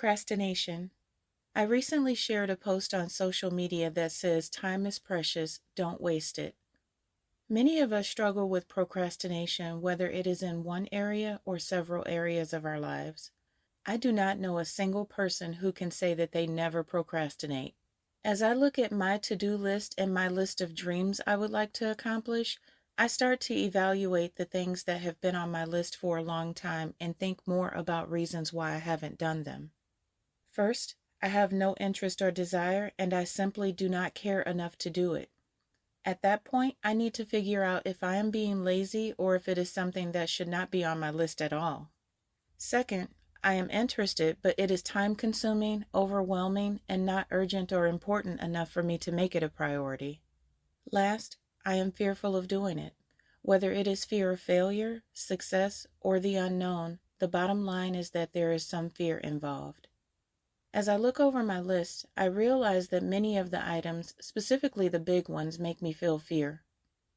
Procrastination. I recently shared a post on social media that says, "Time is precious, don't waste it." Many of us struggle with procrastination, whether it is in one area or several areas of our lives. I do not know a single person who can say that they never procrastinate. As I look at my to-do list and my list of dreams I would like to accomplish, I start to evaluate the things that have been on my list for a long time and think more about reasons why I haven't done them. First, I have no interest or desire, and I simply do not care enough to do it. At that point, I need to figure out if I am being lazy or if it is something that should not be on my list at all. Second, I am interested, but it is time-consuming, overwhelming, and not urgent or important enough for me to make it a priority. Last, I am fearful of doing it. Whether it is fear of failure, success, or the unknown, the bottom line is that there is some fear involved. As I look over my list, I realize that many of the items, specifically the big ones, make me feel fear.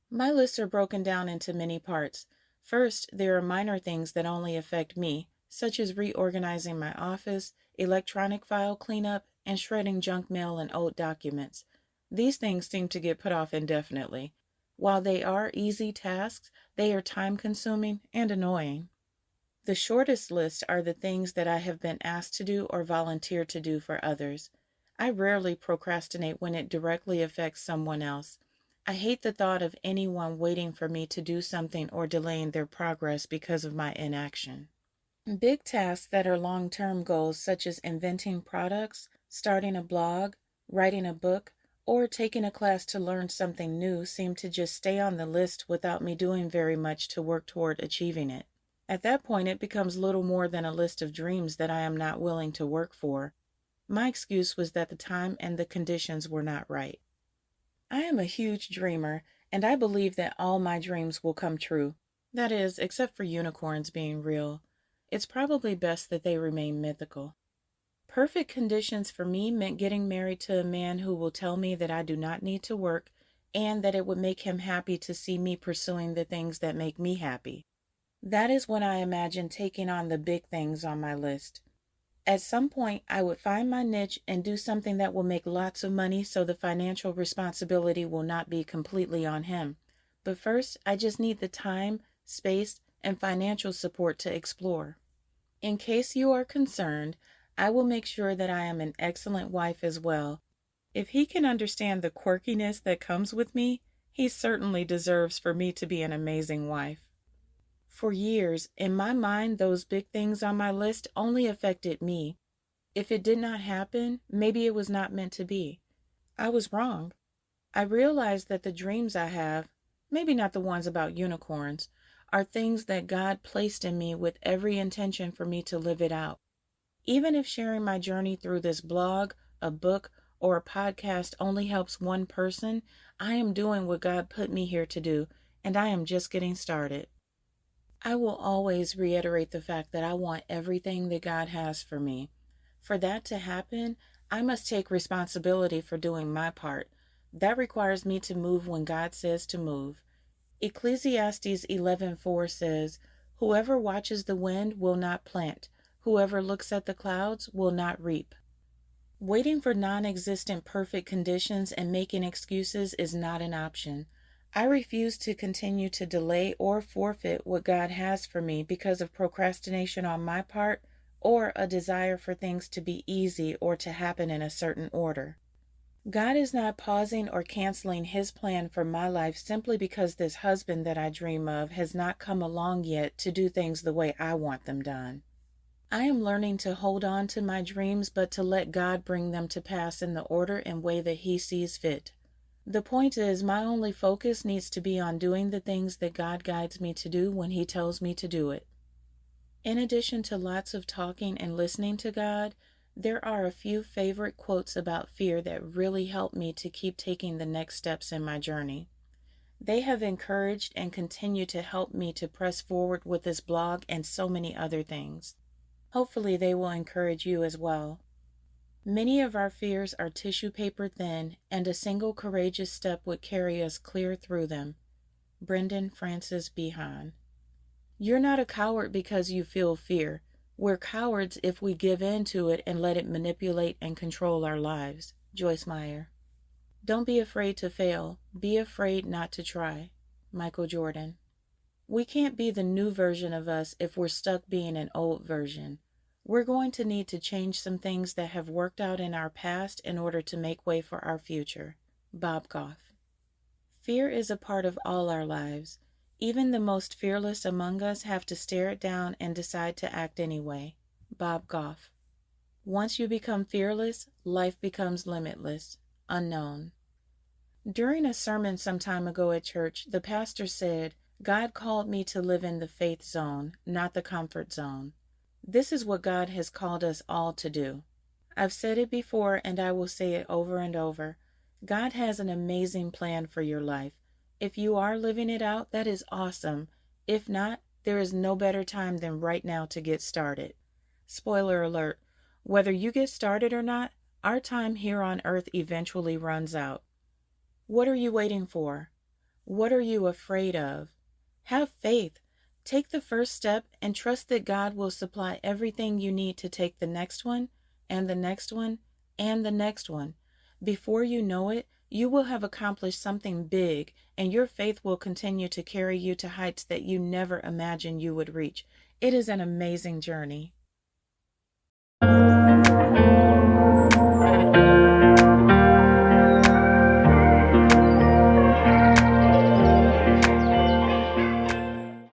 My lists are broken down into many parts. First, there are minor things that only affect me, such as reorganizing my office, electronic file cleanup, and shredding junk mail and old documents. These things seem to get put off indefinitely. While they are easy tasks, they are time-consuming and annoying. The shortest list are the things that I have been asked to do or volunteered to do for others. I rarely procrastinate when it directly affects someone else. I hate the thought of anyone waiting for me to do something or delaying their progress because of my inaction. Big tasks that are long-term goals, such as inventing products, starting a blog, writing a book, or taking a class to learn something new, seem to just stay on the list without me doing very much to work toward achieving it. At that point, it becomes little more than a list of dreams that I am not willing to work for. My excuse was that the time and the conditions were not right. I am a huge dreamer, and I believe that all my dreams will come true. That is, except for unicorns being real. It's probably best that they remain mythical. Perfect conditions for me meant getting married to a man who will tell me that I do not need to work and that it would make him happy to see me pursuing the things that make me happy. That is when I imagine taking on the big things on my list. At some point, I would find my niche and do something that will make lots of money so the financial responsibility will not be completely on him. But first, I just need the time, space, and financial support to explore. In case you are concerned, I will make sure that I am an excellent wife as well. If he can understand the quirkiness that comes with me, he certainly deserves for me to be an amazing wife. For years, in my mind, those big things on my list only affected me. If it did not happen, maybe it was not meant to be. I was wrong. I realized that the dreams I have, maybe not the ones about unicorns, are things that God placed in me with every intention for me to live it out. Even if sharing my journey through this blog, a book, or a podcast only helps one person, I am doing what God put me here to do, and I am just getting started. I will always reiterate the fact that I want everything that God has for me. For that to happen, I must take responsibility for doing my part. That requires me to move when God says to move. Ecclesiastes 11:4 says, "Whoever watches the wind will not plant. Whoever looks at the clouds will not reap." Waiting for non-existent perfect conditions and making excuses is not an option. I refuse to continue to delay or forfeit what God has for me because of procrastination on my part or a desire for things to be easy or to happen in a certain order. God is not pausing or canceling His plan for my life simply because this husband that I dream of has not come along yet to do things the way I want them done. I am learning to hold on to my dreams, but to let God bring them to pass in the order and way that He sees fit. The point is, my only focus needs to be on doing the things that God guides me to do when He tells me to do it. In addition to lots of talking and listening to God, there are a few favorite quotes about fear that really help me to keep taking the next steps in my journey. They have encouraged and continue to help me to press forward with this blog and so many other things. Hopefully they will encourage you as well. Many of our fears are tissue paper thin, and a single courageous step would carry us clear through them. Brendan Francis Behan. You're not a coward because you feel fear. We're cowards if we give in to it and let it manipulate and control our lives. Joyce Meyer. Don't be afraid to fail. Be afraid not to try. Michael Jordan. We can't be the new version of us if we're stuck being an old version. We're going to need to change some things that have worked out in our past in order to make way for our future. Bob Goff. Fear is a part of all our lives. Even the most fearless among us have to stare it down and decide to act anyway. Bob Goff. Once you become fearless, life becomes limitless. Unknown. During a sermon some time ago at church, the pastor said, God called me to live in the faith zone, not the comfort zone. This is what God has called us all to do. I've said it before and I will say it over and over. God has an amazing plan for your life. If you are living it out, that is awesome. If not, there is no better time than right now to get started. Spoiler alert, whether you get started or not, our time here on earth eventually runs out. What are you waiting for? What are you afraid of? Have faith. Take the first step and trust that God will supply everything you need to take the next one, and the next one, and the next one. Before you know it, you will have accomplished something big, and your faith will continue to carry you to heights that you never imagined you would reach. It is an amazing journey.